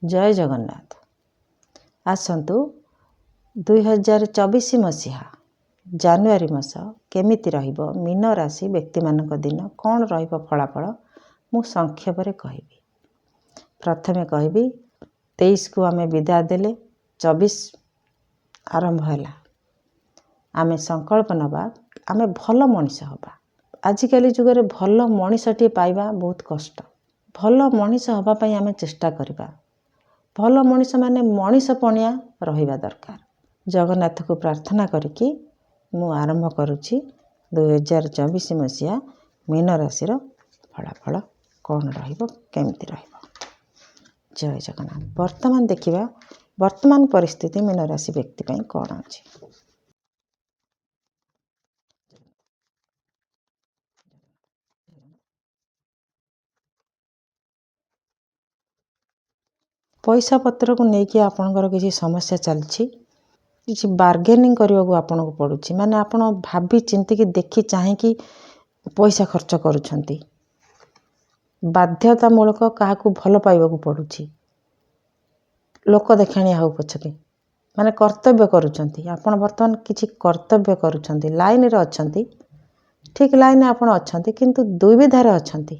जय जगन्नाथ। आसतु 2024 मसीहा जानुआरी मास केमिति रहिबो मीन राशि व्यक्ति मानक दिन कौन रहिबो फलाफल मु संक्षेप कहबी। प्रथमे कहबी 23 को आमे विदा देले 24 आरंभ हैला। आमे संकल्प नबा आमे भल मनीष हबा। आजिकाली जुगरे भल मनीषटी पाइबा बहुत कष्ट। भल मनीष हबा पई आमे चेष्टा करिबा। भल मनीष माने मनीष पणिया रहिबा दरकार। जगन्नाथ को प्रार्थना करिकी मु आरंभ करुछि 2024 मसीहा मीन राशि फलाफल कौन रहिबो केमिति रहिबो। जय जगन्नाथ। वर्तमान देखिबा वर्तमान परिस्थिति मीन राशि व्यक्ति पई कौन अछि। पैसा पत्र को लेकिन आपणकर किसी समस्या चलछि। किसी बार्गेनिंग करने को आपन को पड़ुछि। माने आपण भाभी चिंती की देखी चाहे कि पैसा खर्च करुछंती। बाध्यतामूलक काहाकू भल पाइबा को पड़ुछि। लोक देखाणिया हो पछके माने कर्तव्य करुछंती। आपण वर्तमान किछि कर्तव्य करुछंती। लाइन रे अछंती। ठीक लाइन आपण अछंती किंतु दुविधारे अछंती।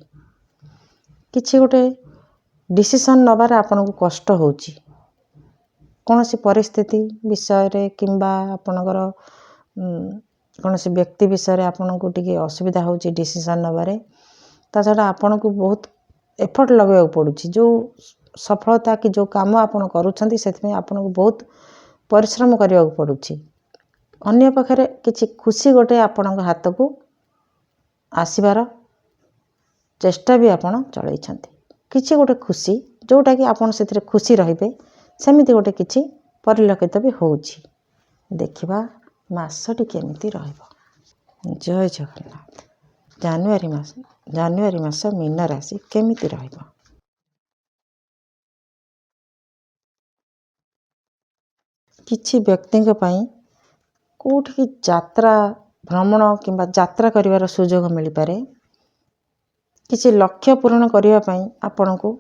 किछि गोटे डिसीजन नबार आपण को कष्ट होउछि। कोनोसी परिस्थिति विषय रे किंबा आपणकर कोनोसी व्यक्ति विषय रे आपण को टिके असुविधा होउछि डिसीजन नबारे। ता छडा आपण को बहुत एफर्ट लगेया पड़ुछि। जो सफलता कि जो काम आपण करूछंती सेति में आपण को बहुत परिश्रम करिया पड़ुछि। अन्य पखरे किछि खुशी गोटे आपण हाथ को आसीबार चेष्टा भी आपण चलैछंती। किछि गोटे खुशी जोटा कि आपण सेतिरे खुशी रहिबे सेमिति गोटे किछि परिलक्षित भी होउछि। देखिबा मासटी केमिति रहिबो। जय जगन्नाथ। जानुआरी मास मीन राशि केमिति रहिबो। किछि व्यक्ति पई कोठी यात्रा भ्रमण किंबा यात्रा करिवार सुयोग मिल पारे। किछि लक्ष्य पूर्ण करिवा पई आपण को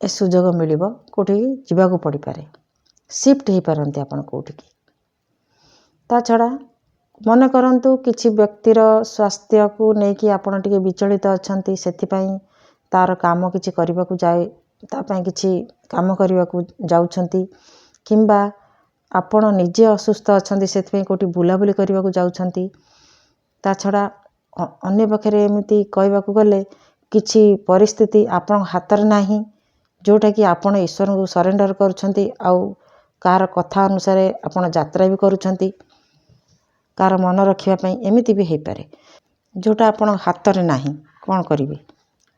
ए सुयोग मिलिबो। कोठी जिबा को पड़ी पारे। शिफ्ट ही पारंती आपण कोठी की। ता छडा मन करंतु किछि व्यक्तिर स्वास्थ्य को नेकी आपण टिके विचलित अछंती। सेति पई तार काम किछि करिवा को जाय ता पई किछि काम करिवा को जाउछंती किंबा आपण निजे असुस्थ अछंती सेति पई कोठी बुलाबुली करिवा को जाउछंती। ता छडा अन्य पखरे एमिति कहबा को गले किछि परिस्थिति आपण हातर नाही जोटा कि आपण ईश्वर को सरेंडर करूछंती आउ कार कथा अनुसार आपण यात्रा भी करूछंती। कार मन रखिया पई एमिति भी हे पारे जोटा आपण हातर नाही कोन करिवे।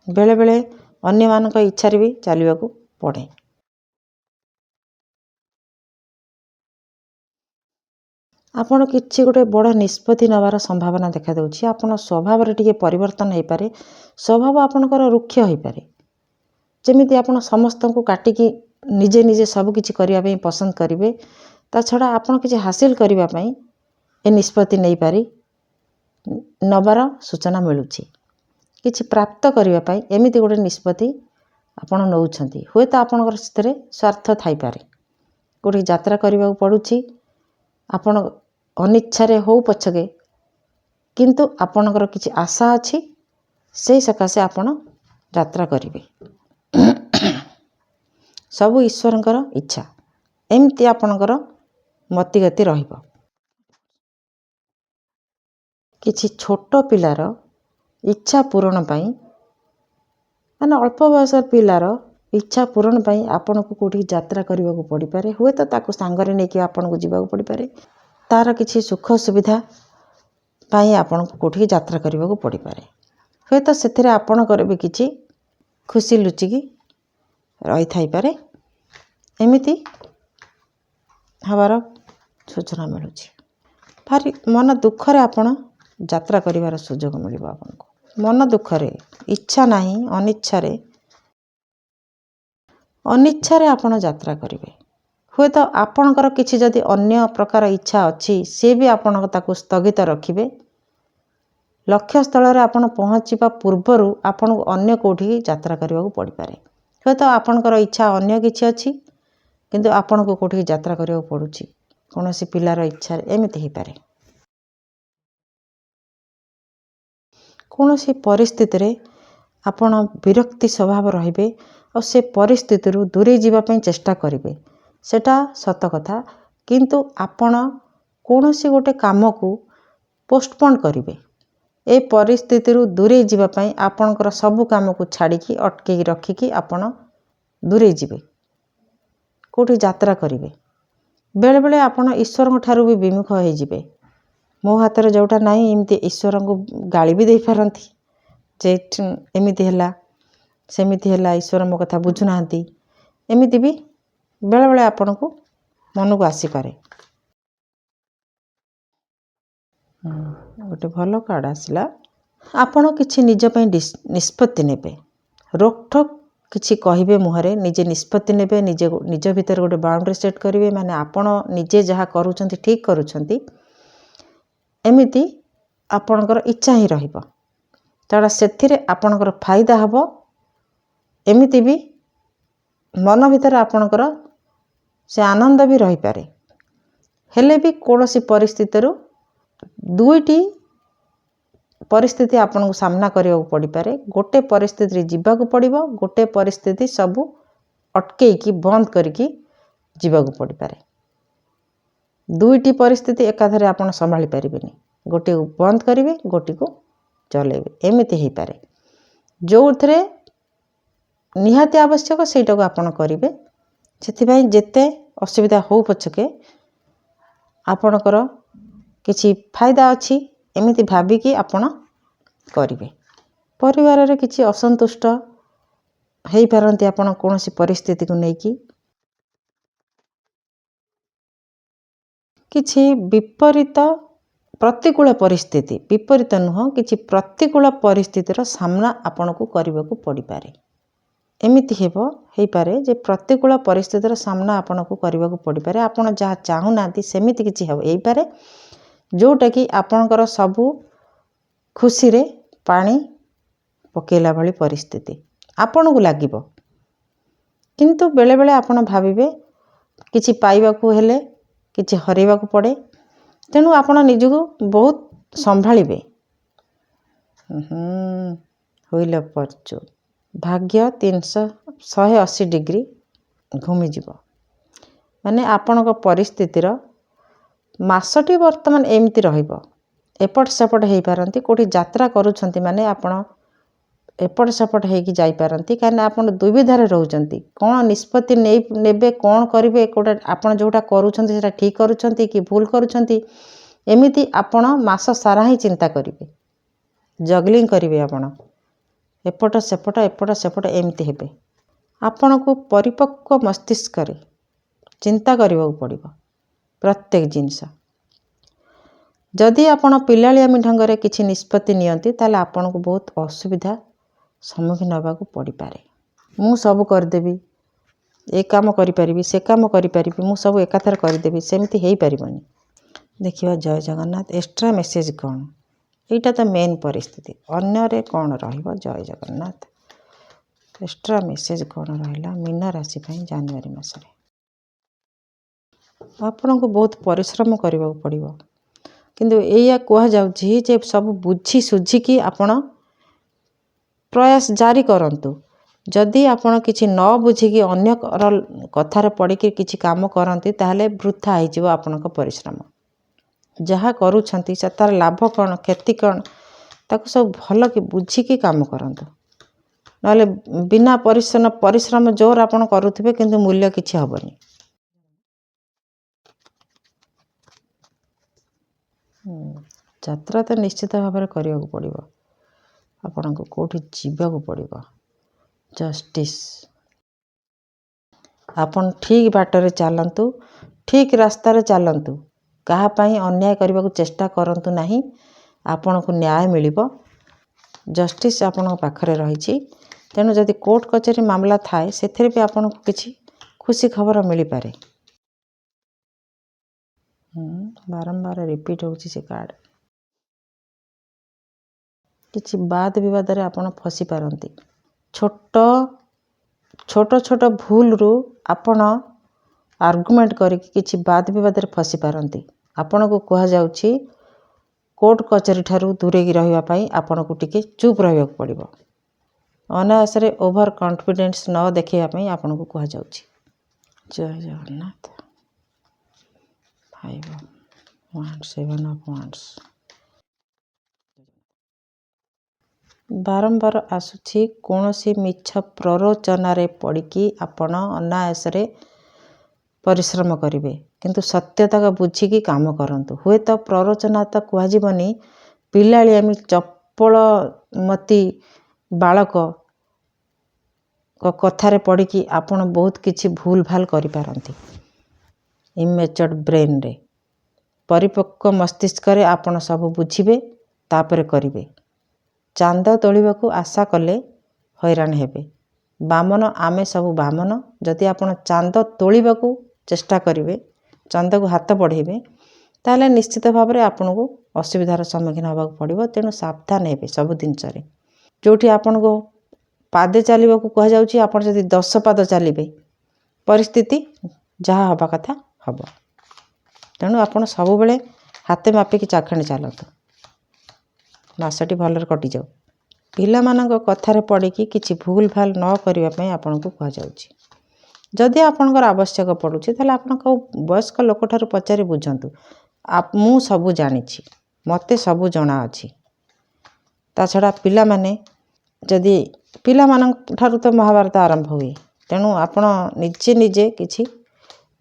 बेले बेले अन्य मानक इच्छा रे भी चलिबा को पड़े। आपण किछि गोटे बड़ निष्पत्ति नबार संभावना देखा दउछि। आपण स्वभाव रे टिके परिवर्तन हे पारे। स्वभाव आपणकर रुक्ष हे पारे। जेमिति आपण समस्त को काटिकी निजे निजे सब किछि करिया पई पसंद करिवे। ता छडा आपण किछि हासिल करिवा पई ए निष्पत्ति नै पारी नबार सूचना मिलुछि। किछि प्राप्त करिवा पई एमिति गोटे निष्पत्ति आपण नउछंती। होय त आपणकर सितरे स्वार्थ थाई पारे। कोठी यात्रा करिवा को पडुछि आपण अनिच्छा रे हो पछके किंतु आपणकर किछि आशा अछि सेही सकासे आपण यात्रा करिवे। सब ईश्वरंकर इच्छा एमती आपणकर मतिगति रहिबो। किछि छोट पिलार इच्छा पूरण पई माने अल्प बयस पिलार इच्छा पूरण पई आपण को कोठी यात्रा करिवा को पड़ी पारे। होय त ताको सांगरे नेकी आपण को जिबा को पड़ी पारे। तार किछि सुख सुविधा पई आपण को कोठी यात्रा करिवा को पड़ी पारे। होय त सेथिरे आपण करे भी किछि खुशी लुचि की रही थाई पारे। एमिति हबार सूचना मिलुछि। भारी मन दुख रे आपण यात्रा करिवार सुयोग मिलिबो। आपण को मन दुख रे इच्छा नाही अनिच्छा रे आपण यात्रा करिवे। होय त आपणकर किछि जदि अन्य प्रकार इच्छा अछि से भी आपण ताको स्थगित रखिबे। लक्ष्य स्थल रे आपण पहुँचीबा पूर्वरु आपण अन्य कोठी यात्रा करिवा को पड़ी पारे। ହୁଏତ ଆପଣଙ୍କର ଇଚ୍ଛା ଅନ୍ୟ କିଛି ଅଛି, କିନ୍ତୁ ଆପଣଙ୍କୁ କେଉଁଠିକି ଯାତ୍ରା କରିବାକୁ ପଡ଼ୁଛି, କୌଣସି ପିଲାର ଇଚ୍ଛାରେ ଏମିତି ହେଇପାରେ। କୌଣସି ପରିସ୍ଥିତିରେ ଆପଣ ବିରକ୍ତି ସ୍ୱଭାବ ରହିବେ ଆଉ ସେ ପରିସ୍ଥିତିରୁ ଦୂରେଇ ଯିବା ପାଇଁ ଚେଷ୍ଟା କରିବେ, ସେଟା ସତ କଥା। କିନ୍ତୁ ଆପଣ କୌଣସି ଗୋଟେ କାମକୁ ପୋଷ୍ଟପୋନ୍ କରିବେ। ଏ ପରିସ୍ଥିତିରୁ ଦୂରେଇ ଯିବା ପାଇଁ ଆପଣଙ୍କର ସବୁ କାମକୁ ଛାଡ଼ିକି ଅଟକେଇକି ରଖିକି ଆପଣ ଦୂରେଇ ଯିବେ, କେଉଁଠି ଯାତ୍ରା କରିବେ। ବେଳେବେଳେ ଆପଣ ଈଶ୍ୱରଙ୍କ ଠାରୁ ବି ବିମୁଖ ହେଇଯିବେ। ମୋ ହାତରେ ଯେଉଁଟା ନାହିଁ, ଏମିତି ଈଶ୍ୱରଙ୍କୁ ଗାଳି ବି ଦେଇପାରନ୍ତି ଯେ ଏମିତି ହେଲା ସେମିତି ହେଲା, ଈଶ୍ୱର ମୋ କଥା ବୁଝୁନାହାନ୍ତି, ଏମିତି ବି ବେଳେବେଳେ ଆପଣଙ୍କୁ ମନକୁ ଆସିପାରେ। ଗୋଟେ ଭଲ କାର୍ଡ଼ ଆସିଲା। ଆପଣ କିଛି ନିଜ ପାଇଁ ନିଷ୍ପତ୍ତି ନେବେ, ରୋକଠୋକ କିଛି କହିବେ ମୁହଁରେ, ନିଜେ ନିଷ୍ପତ୍ତି ନେବେ, ନିଜ ଭିତରେ ଗୋଟେ ବାଉଣ୍ଡରୀ ସେଟ୍ କରିବେ, ମାନେ ଆପଣ ନିଜେ ଯାହା କରୁଛନ୍ତି ଠିକ୍ କରୁଛନ୍ତି, ଏମିତି ଆପଣଙ୍କର ଇଚ୍ଛା ହିଁ ରହିବ। ତେଣୁ ସେଥିରେ ଆପଣଙ୍କର ଫାଇଦା ହେବ। ଏମିତି ବି ମନ ଭିତରେ ଆପଣଙ୍କର ସେ ଆନନ୍ଦ ବି ରହିପାରେ। ହେଲେ ବି କୌଣସି ପରିସ୍ଥିତିରୁ ଦୁଇଟି ପରିସ୍ଥିତି ଆପଣଙ୍କୁ ସାମ୍ନା କରିବାକୁ ପଡ଼ିପାରେ। ଗୋଟେ ପରିସ୍ଥିତିରେ ଯିବାକୁ ପଡ଼ିବ, ଗୋଟେ ପରିସ୍ଥିତି ସବୁ ଅଟକେଇକି ବନ୍ଦ କରିକି ଯିବାକୁ ପଡ଼ିପାରେ। ଦୁଇଟି ପରିସ୍ଥିତି ଏକାଥରେ ଆପଣ ସମ୍ଭାଳି ପାରିବେନି, ଗୋଟିକୁ ବନ୍ଦ କରିବେ, ଗୋଟିକୁ ଚଲେଇବେ, ଏମିତି ହେଇପାରେ। ଯେଉଁଥିରେ ନିହାତି ଆବଶ୍ୟକ ସେଇଟାକୁ ଆପଣ କରିବେ। ସେଥିପାଇଁ ଯେତେ ଅସୁବିଧା ହଉ ପଛକେ ଆପଣଙ୍କର କିଛି ଫାଇଦା ଅଛି ଏମିତି ଭାବିକି ଆପଣ କରିବେ। ପରିବାରରେ କିଛି ଅସନ୍ତୁଷ୍ଟ ହେଇପାରନ୍ତି ଆପଣ କୌଣସି ପରିସ୍ଥିତିକୁ ନେଇକି। କିଛି ପ୍ରତିକୂଳ ପରିସ୍ଥିତି, ବିପରୀତ ନୁହଁ, କିଛି ପ୍ରତିକୂଳ ପରିସ୍ଥିତିର ସାମ୍ନା ଆପଣଙ୍କୁ କରିବାକୁ ପଡ଼ିପାରେ। ଏମିତି ହେଇପାରେ ଯେ ପ୍ରତିକୂଳ ପରିସ୍ଥିତିର ସାମ୍ନା ଆପଣଙ୍କୁ କରିବାକୁ ପଡ଼ିପାରେ। ଆପଣ ଯାହା ଚାହୁଁନାହାନ୍ତି ସେମିତି କିଛି ହେଇପାରେ, ଯେଉଁଟାକି ଆପଣଙ୍କର ସବୁ ଖୁସିରେ ପାଣି ପକାଇଲା ଭଳି ପରିସ୍ଥିତି ଆପଣଙ୍କୁ ଲାଗିବ। କିନ୍ତୁ ବେଳେବେଳେ ଆପଣ ଭାବିବେ କିଛି ପାଇବାକୁ ହେଲେ କିଛି ହରାଇବାକୁ ପଡ଼େ, ତେଣୁ ଆପଣ ନିଜକୁ ବହୁତ ସମ୍ଭାଳିବେ। ହୁଇଲ୍ ଅଫ୍ ଫର୍ଚୁନ୍, ଭାଗ୍ୟ 180 ଡିଗ୍ରୀ ଘୁମିଯିବ। ମାନେ ଆପଣଙ୍କ ପରିସ୍ଥିତିର ମାସଟି ବର୍ତ୍ତମାନ ଏମିତି ରହିବ। ଏପଟ ସେପଟ ହେଇପାରନ୍ତି, କେଉଁଠି ଯାତ୍ରା କରୁଛନ୍ତି ମାନେ ଆପଣ ଏପଟ ସେପଟ ହେଇକି ଯାଇପାରନ୍ତି, କାହିଁକିନା ଆପଣ ଦୁବିଧାରେ ରହୁଛନ୍ତି। କ'ଣ ନିଷ୍ପତ୍ତି ନେବେ, କ'ଣ କରିବେ, କେଉଁଟା ଆପଣ ଯେଉଁଟା କରୁଛନ୍ତି ସେଇଟା ଠିକ୍ କରୁଛନ୍ତି କି ଭୁଲ କରୁଛନ୍ତି, ଏମିତି ଆପଣ ମାସ ସାରା ହିଁ ଚିନ୍ତା କରିବେ, ଜଗଲିଂ କରିବେ। ଆପଣ ଏପଟ ସେପଟ ଏମିତି ହେବେ। ଆପଣଙ୍କୁ ପରିପକ୍ୱ ମସ୍ତିଷ୍କରେ ଚିନ୍ତା କରିବାକୁ ପଡ଼ିବ ପ୍ରତ୍ୟେକ ଜିନିଷ। ଯଦି ଆପଣ ପିଲାଳିଆମୀ ଢଙ୍ଗରେ କିଛି ନିଷ୍ପତ୍ତି ନିଅନ୍ତି, ତାହେଲେ ଆପଣଙ୍କୁ ବହୁତ ଅସୁବିଧା ସମ୍ମୁଖୀନ ହେବାକୁ ପଡ଼ିପାରେ। ମୁଁ ସବୁ କରିଦେବି, ଏ କାମ କରିପାରିବି, ସେ କାମ କରିପାରିବି, ମୁଁ ସବୁ ଏକାଥରେ କରିଦେବି, ସେମିତି ହେଇପାରିବନି। ଦେଖିବା ଜୟ ଜଗନ୍ନାଥ। ଏକ୍ସଟ୍ରା ମେସେଜ୍ କ'ଣ? ଏଇଟା ତ ମେନ୍ ପରିସ୍ଥିତି, ଅନ୍ୟରେ କ'ଣ ରହିବ? ଜୟ ଜଗନ୍ନାଥ। ଏକ୍ସଟ୍ରା ମେସେଜ୍ କ'ଣ ରହିଲା ମୀନ ରାଶି ପାଇଁ ଜାନୁଆରୀ ମାସରେ? ଆପଣଙ୍କୁ ବହୁତ ପରିଶ୍ରମ କରିବାକୁ ପଡ଼ିବ, କିନ୍ତୁ ଏଇଆ କୁହାଯାଉଛି ଯେ ସବୁ ବୁଝି ସୁଝିକି ଆପଣ ପ୍ରୟାସ ଜାରି କରନ୍ତୁ। ଯଦି ଆପଣ କିଛି ନ ବୁଝିକି ଅନ୍ୟ କଥାରେ ପଡ଼ିକି କିଛି କାମ କରନ୍ତି, ତାହେଲେ ବୃଥା ହେଇଯିବ ଆପଣଙ୍କ ପରିଶ୍ରମ। ଯାହା କରୁଛନ୍ତି ସେ ତାର ଲାଭ କ'ଣ, କ୍ଷତି କ'ଣ, ତାକୁ ସବୁ ଭଲ କି ବୁଝିକି କାମ କରନ୍ତୁ। ନହେଲେ ବିନା ପରିଶ୍ରମ ଜୋର ଆପଣ କରୁଥିବେ, କିନ୍ତୁ ମୂଲ୍ୟ କିଛି ହେବନି। ଯାତ୍ରା ତ ନିଶ୍ଚିତ ଭାବରେ କରିବାକୁ ପଡ଼ିବ। ଆପଣଙ୍କୁ କେଉଁଠି ଯିବାକୁ ପଡ଼ିବ। ଜଷ୍ଟିସ୍, ଆପଣ ଠିକ୍ ବାଟରେ ଚାଲନ୍ତୁ, ଠିକ୍ ରାସ୍ତାରେ ଚାଲନ୍ତୁ, କାହା ପାଇଁ ଅନ୍ୟାୟ କରିବାକୁ ଚେଷ୍ଟା କରନ୍ତୁ ନାହିଁ, ଆପଣଙ୍କୁ ନ୍ୟାୟ ମିଳିବ। ଜଷ୍ଟିସ୍ ଆପଣଙ୍କ ପାଖରେ ରହିଛି। ତେଣୁ ଯଦି କୋର୍ଟ କଚେରୀ ମାମଲା ଥାଏ, ସେଥିରେ ବି ଆପଣଙ୍କୁ କିଛି ଖୁସି ଖବର ମିଳିପାରେ। ବାରମ୍ବାର ରିପିଟ୍ ହେଉଛି ସେ କାର୍ଡ଼। କିଛି ବାଦ ବିବାଦରେ ଆପଣ ଫସି ପାରନ୍ତି। ଛୋଟ ଛୋଟ ଛୋଟ ଭୁଲରୁ ଆପଣ ଆର୍ଗୁମେଣ୍ଟ କରିକି କିଛି ବାଦ ବିବାଦରେ ଫସି ପାରନ୍ତି। ଆପଣଙ୍କୁ କୁହାଯାଉଛି କୋର୍ଟ କଚେରୀ ଠାରୁ ଦୂରେଇକି ରହିବା ପାଇଁ ଆପଣଙ୍କୁ ଟିକେ ଚୁପ୍ ରହିବାକୁ ପଡ଼ିବ। ଅନାୟାସରେ ଓଭର କନଫିଡେନ୍ସ ନ ଦେଖାଇବା ପାଇଁ ଆପଣଙ୍କୁ କୁହାଯାଉଛି। ଜୟ Jagannath. 5 of Wands, 7 of Wands। ବାରମ୍ବାର ଆସୁଛି କୌଣସି ମିଛ ପ୍ରରୋଚନାରେ ପଡ଼ିକି ଆପଣ ଅନାୟାସରେ ପରିଶ୍ରମ କରିବେ, କିନ୍ତୁ ସତ୍ୟତାକୁ ବୁଝିକି କାମ କରନ୍ତୁ। ହୁଏତ ପ୍ରରୋଚନା ତ କୁହାଯିବନି, ପିଲାଳିଆମି ଚପଳମତି ବାଳକ କଥାରେ ପଡ଼ିକି ଆପଣ ବହୁତ କିଛି ଭୁଲ ଭାଲ କରିପାରନ୍ତି। ଇମ୍ୟାଚୁର୍ଡ ବ୍ରେନ୍ରେ, ପରିପକ୍ୱ ମସ୍ତିଷ୍କରେ ଆପଣ ସବୁ ବୁଝିବେ, ତାପରେ କରିବେ। ଚାନ୍ଦ ତୋଳିବାକୁ ଆଶା କଲେ ହଇରାଣ ହେବେ। ବାମନ, ଆମେ ସବୁ ବାମନ। ଯଦି ଆପଣ ଚାନ୍ଦ ତୋଳିବାକୁ ଚେଷ୍ଟା କରିବେ, ଚାନ୍ଦକୁ ହାତ ବଢ଼େଇବେ, ତାହେଲେ ନିଶ୍ଚିତ ଭାବରେ ଆପଣଙ୍କୁ ଅସୁବିଧାର ସମ୍ମୁଖୀନ ହେବାକୁ ପଡ଼ିବ। ତେଣୁ ସାବଧାନ ହେବେ ସବୁ ଜିନିଷରେ। ଯେଉଁଠି ଆପଣଙ୍କୁ ପାଦେ ଚାଲିବାକୁ କୁହାଯାଉଛି, ଆପଣ ଯଦି 10 ପାଦ ଚାଲିବେ, ପରିସ୍ଥିତି ଯାହା ହେବା କଥା ହେବ। ତେଣୁ ଆପଣ ସବୁବେଳେ ହାତେ ମାପିକି ଚାଖଣ୍ଡେ ଚାଲନ୍ତୁ। ମାସଟି ଭଲରେ କଟିଯାଉ। ପିଲାମାନଙ୍କ କଥାରେ ପଡ଼ିକି କିଛି ଭୁଲ ଭାଲ ନ କରିବା ପାଇଁ ଆପଣଙ୍କୁ କୁହାଯାଉଛି। ଯଦି ଆପଣଙ୍କର ଆବଶ୍ୟକ ପଡ଼ୁଛି, ତାହେଲେ ଆପଣଙ୍କ ବୟସ୍କ ଲୋକଠାରୁ ପଚାରି ବୁଝନ୍ତୁ। ମୁଁ ସବୁ ଜାଣିଛି, ମୋତେ ସବୁ ଜଣାଅଛି। ତା ଛଡ଼ା ପିଲାମାନଙ୍କ ଠାରୁ ତ ମହାଭାରତ ଆରମ୍ଭ ହୁଏ। ତେଣୁ ଆପଣ ନିଜେ ନିଜେ କିଛି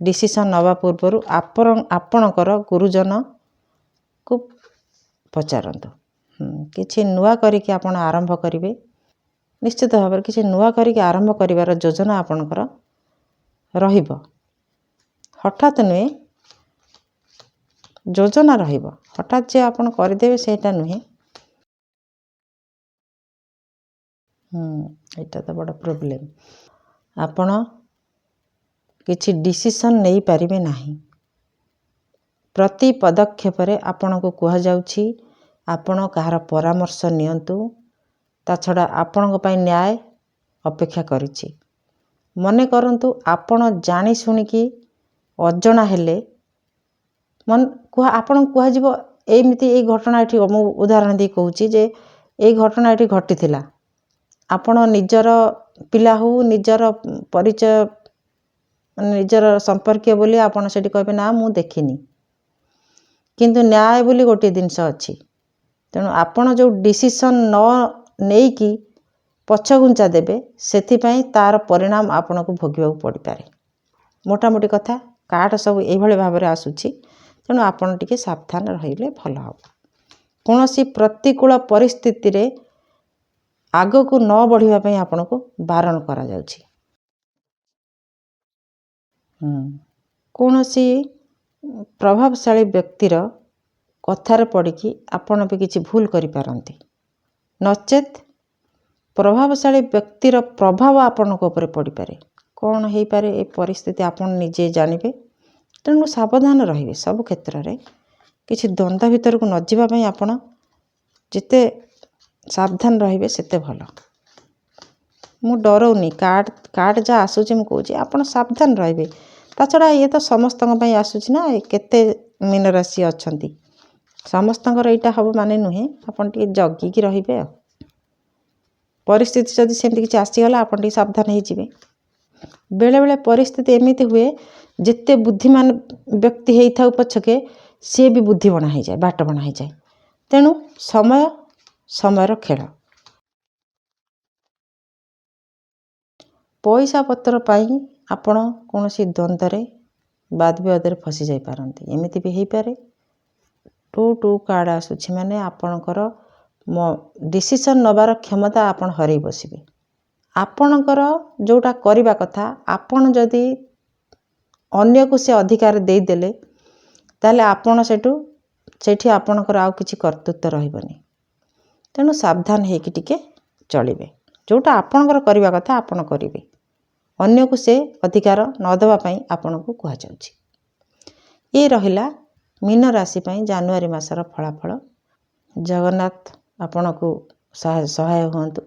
ଡିସିସନ୍ ନେବା ପୂର୍ବରୁ ଆପଣଙ୍କର ଗୁରୁଜନକୁ ପଚାରନ୍ତୁ। କିଛି ନୂଆ କରିକି ଆପଣ ଆରମ୍ଭ କରିବେ, ନିଶ୍ଚିତ ଭାବରେ କିଛି ନୂଆ କରିକି ଆରମ୍ଭ କରିବାର ଯୋଜନା ଆପଣଙ୍କର ରହିବ। ହଠାତ୍ ନୁହେଁ, ଯୋଜନା ରହିବ। ହଠାତ୍ ଯେ ଆପଣ କରିଦେବେ ସେଇଟା ନୁହେଁ। ଏଇଟା ତ ବଡ଼ ପ୍ରୋବ୍ଲେମ୍। ଆପଣ କିଛି ଡିସିସନ୍ ନେଇପାରିବେ ନାହିଁ। ପ୍ରତି ପଦକ୍ଷେପରେ ଆପଣଙ୍କୁ କୁହାଯାଉଛି ଆପଣ କାହାର ପରାମର୍ଶ ନିଅନ୍ତୁ। ତା ଛଡ଼ା ଆପଣଙ୍କ ପାଇଁ ନ୍ୟାୟ ଅପେକ୍ଷା କରିଛି। ମନେ କରନ୍ତୁ, ଆପଣ ଜାଣି ଶୁଣିକି ଅଜଣା ହେଲେ ଆପଣଙ୍କୁ କୁହାଯିବ ଏମିତି ଏଇ ଘଟଣା ଏଠି, ମୁଁ ଉଦାହରଣ ଦେଇ କହୁଛି ଯେ ଏଇ ଘଟଣା ଏଠି ଘଟିଥିଲା। ଆପଣ ନିଜର ପିଲା ହେଉ, ନିଜର ପରିଚୟ, ନିଜର ସମ୍ପର୍କୀୟ ବୋଲି ଆପଣ ସେଠି କହିବେ ନା ମୁଁ ଦେଖିନି। କିନ୍ତୁ ନ୍ୟାୟ ବୋଲି ଗୋଟିଏ ଜିନିଷ ଅଛି। ତେଣୁ ଆପଣ ଯେଉଁ ଡିସିସନ୍ ନ ନେଇକି ପଛଘୁଞ୍ଚା ଦେବେ, ସେଥିପାଇଁ ତା'ର ପରିଣାମ ଆପଣଙ୍କୁ ଭୋଗିବାକୁ ପଡ଼ିପାରେ। ମୋଟାମୋଟି କଥା, କାର୍ଡ଼ ସବୁ ଏଇଭଳି ଭାବରେ ଆସୁଛି। ତେଣୁ ଆପଣ ଟିକେ ସାବଧାନ ରହିଲେ ଭଲ ହେବ। କୌଣସି ପ୍ରତିକୂଳ ପରିସ୍ଥିତିରେ ଆଗକୁ ନ ବଢ଼ିବା ପାଇଁ ଆପଣଙ୍କୁ ବାରଣ କରାଯାଉଛି। କୌଣସି ପ୍ରଭାବଶାଳୀ ବ୍ୟକ୍ତିର କଥାରେ ପଡ଼ିକି ଆପଣ ବି କିଛି ଭୁଲ କରିପାରନ୍ତି। ନଚେତ୍ ପ୍ରଭାବଶାଳୀ ବ୍ୟକ୍ତିର ପ୍ରଭାବ ଆପଣଙ୍କ ଉପରେ ପଡ଼ିପାରେ। କ'ଣ ହେଇପାରେ ଏ ପରିସ୍ଥିତି ଆପଣ ନିଜେ ଜାଣିବେ। ତେଣୁ ସାବଧାନ ରହିବେ ସବୁ କ୍ଷେତ୍ରରେ। କିଛି ଦ୍ୱନ୍ଦ୍ୱ ଭିତରକୁ ନ ଯିବା ପାଇଁ ଆପଣ ଯେତେ ସାବଧାନ ରହିବେ ସେତେ ଭଲ। ମୁଁ ଡରଉନି, କାର୍ଡ଼ ଯାହା ଆସୁଛି ମୁଁ କହୁଛି ଆପଣ ସାବଧାନ ରହିବେ। ତା ଛଡ଼ା ଇଏ ତ ସମସ୍ତଙ୍କ ପାଇଁ ଆସୁଛି ନା, କେତେ ମୀନ ରାଶି ଅଛନ୍ତି, ସମସ୍ତଙ୍କର ଏଇଟା ହେବ ମାନେ ନୁହେଁ। ଆପଣ ଟିକେ ଜଗିକି ରହିବେ। ଆଉ ପରିସ୍ଥିତି ଯଦି ସେମିତି କିଛି ଆସିଗଲା, ଆପଣ ଟିକେ ସାବଧାନ ହେଇଯିବେ। ବେଳେବେଳେ ପରିସ୍ଥିତି ଏମିତି ହୁଏ, ଯେତେ ବୁଦ୍ଧିମାନ ବ୍ୟକ୍ତି ହେଇଥାଉ ପଛକେ ସିଏ ବି ବୁଦ୍ଧିବଣା ହେଇଯାଏ, ବାଟବଣା ହେଇଯାଏ। ତେଣୁ ସମୟର ଖେଳ। ପଇସା ପତ୍ର ପାଇଁ ଆପଣ କୌଣସି ଦ୍ୱନ୍ଦ୍ୱରେ ବାଦ ବିବାଦରେ ଫସି ଯାଇପାରନ୍ତି। ଏମିତି ବି ହେଇପାରେ 2 କାର୍ଡ଼ ଆସୁଛି ମାନେ ଆପଣଙ୍କର ଡିସିସନ୍ ନେବାର କ୍ଷମତା ଆପଣ ହରାଇ ବସିବେ। ଆପଣଙ୍କର ଯେଉଁଟା କରିବା କଥା, ଆପଣ ଯଦି ଅନ୍ୟକୁ ସେ ଅଧିକାର ଦେଇଦେଲେ, ତାହେଲେ ଆପଣ ସେଠି ଆପଣଙ୍କର ଆଉ କିଛି କର୍ତ୍ତୃତ୍ୱ ରହିବନି। ତେଣୁ ସାବଧାନ ହେଇକି ଟିକେ ଚଳିବେ। ଯେଉଁଟା ଆପଣଙ୍କର କରିବା କଥା ଆପଣ କରିବେ। ଅନ୍ୟକୁ ସେ ଅଧିକାର ନ ଦେବା ପାଇଁ ଆପଣଙ୍କୁ କୁହାଯାଉଛି। ଏ ରହିଲା ମୀନ ରାଶି ପାଇଁ ଜାନୁଆରୀ ମାସର ଫଳାଫଳ। ଜଗନ୍ନାଥ ଆପଣଙ୍କୁ ସହାୟ ହୁଅନ୍ତୁ।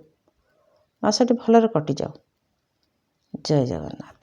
ମାସଟି ଭଲରେ କଟିଯାଉ। ଜୟ ଜଗନ୍ନାଥ।